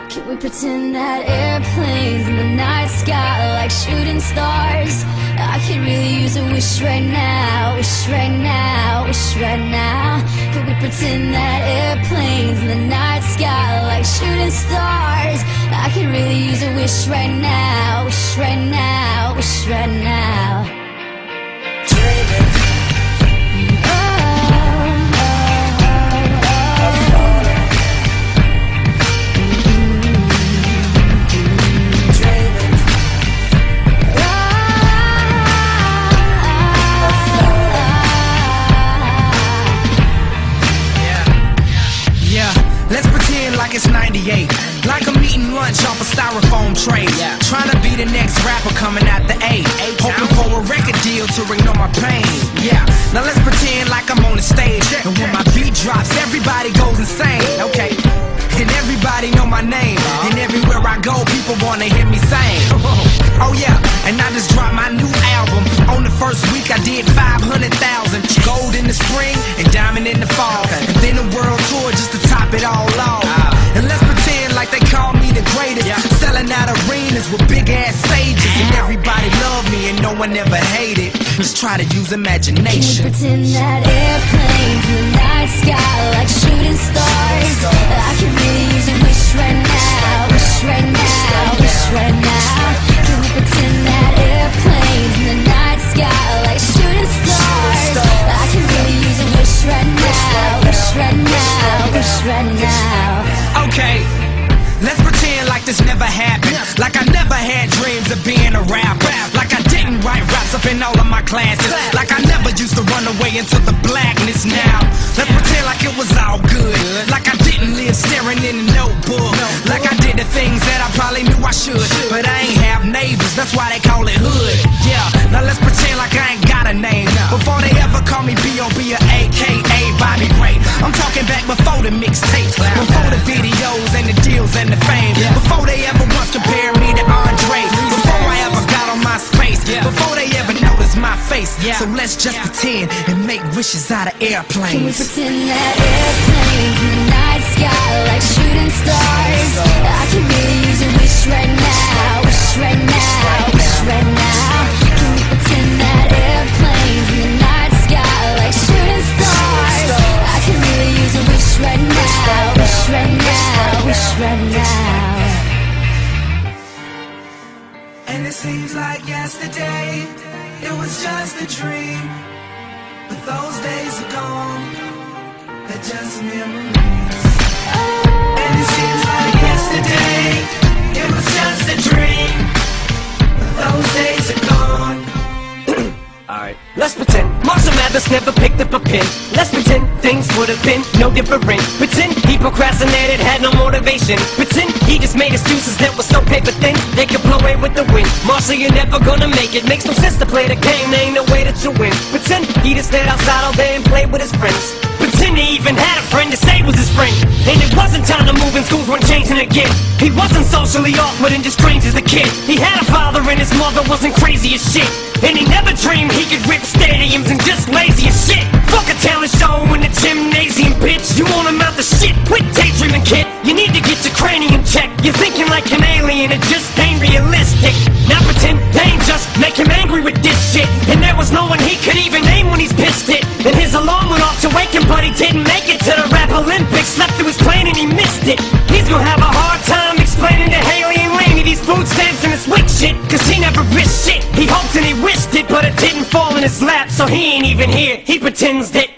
Can we pretend that airplanes in the night sky like shooting stars? I could really use a wish right now, wish right now, wish right now. Can we pretend that airplanes in the night sky like shooting stars? I could really use a wish right now, wish right now, wish right now. Like it's 98, like I'm eating lunch off a styrofoam tray. Trying to be the next rapper coming out the A. Hoping for a record deal to ignore my pain. Yeah, now let's pretend like I'm on the stage, and when my beat drops, everybody goes insane. Okay, and everybody know my name, and everywhere I go, people wanna hear me sing. Oh yeah, and I just dropped my new album. On the first week I did 500,000. Gold in the spring and diamond in the fall, and then a world tour just to top it all off. And let's pretend like they call me the greatest, selling out arenas with big ass stages, and everybody love me and no one ever hated. Just try to use imagination. Can we pretend that airplanes in the night sky like shooting stars? I can really use a wish right now, wish right now, wish right now. Can we pretend that airplanes in the night sky like shooting stars? I can really use a wish right now, wish right now, wish right now. Okay, let's pretend like this never happened, like I never had dreams of being a rapper, like I didn't write raps up in all of my classes, like I never used to run away into the blackness. Now let's pretend like it was all good, like I didn't live staring in a notebook, like I did the things that I probably knew I should, but I ain't have neighbors, that's why they call it hood. Yeah, now let's pretend like I ain't got a name, before they ever call me B.O.B. or A.K.A. Bobby Ray. I'm talking back before the mixtapes, before the videos and the deals and the fame, before they ever once compared me to Andre, before I ever got on my space, before they ever noticed my face. So let's just pretend and make wishes out of airplanes. Can we pretend that airplanes in the night sky like shooting stars? I can really use a wish right now, wish right now, wish right now. Can we pretend that airplanes in the night sky like shooting stars? I can really use a wish right now, wish right now, wish right now. And it seems like yesterday, it was just a dream, but those days are gone, they're just memories. And it seems like yesterday, it was just a dream, but those days are gone. Alright, let's pretend Marshall Mathers never picked up a pen. Let's pretend things would have been no different. Pretend he procrastinated, had no motivation. Pretend he just made excuses that were so paper thin they could blow away with the wind. Marshall, you're never gonna make it. Makes no sense to play the game, there ain't no way that you win. Pretend he just stayed outside all day and played with his friends. Pretend he even had a friend to say was his friend. And it wasn't time to move and schools weren't changing again. He wasn't socially awkward and just strange as a kid. He had a father and his mother wasn't crazy as shit. And he never dreamed he could rip stadiums and just lazy as shit. Fuck a talent show in the gymnasium, bitch. You won't amount to shit. Quit daydreaming, kid. You need to get your cranium checked. You're thinking like an alien, it just ain't realistic. Now pretend they ain't just make him angry with this shit. And there was no one he could even name when he's pissed it. And his alarm went off to wake him, but he didn't make it to the rap Olympics. Slept through his plane and he missed it. He's gonna have a hard time explaining to Haley and Laney these food stamps and this weak shit, cause he never risked shit. He hoped and he wished it, but it didn't fall in his lap, so he ain't even here. He pretends that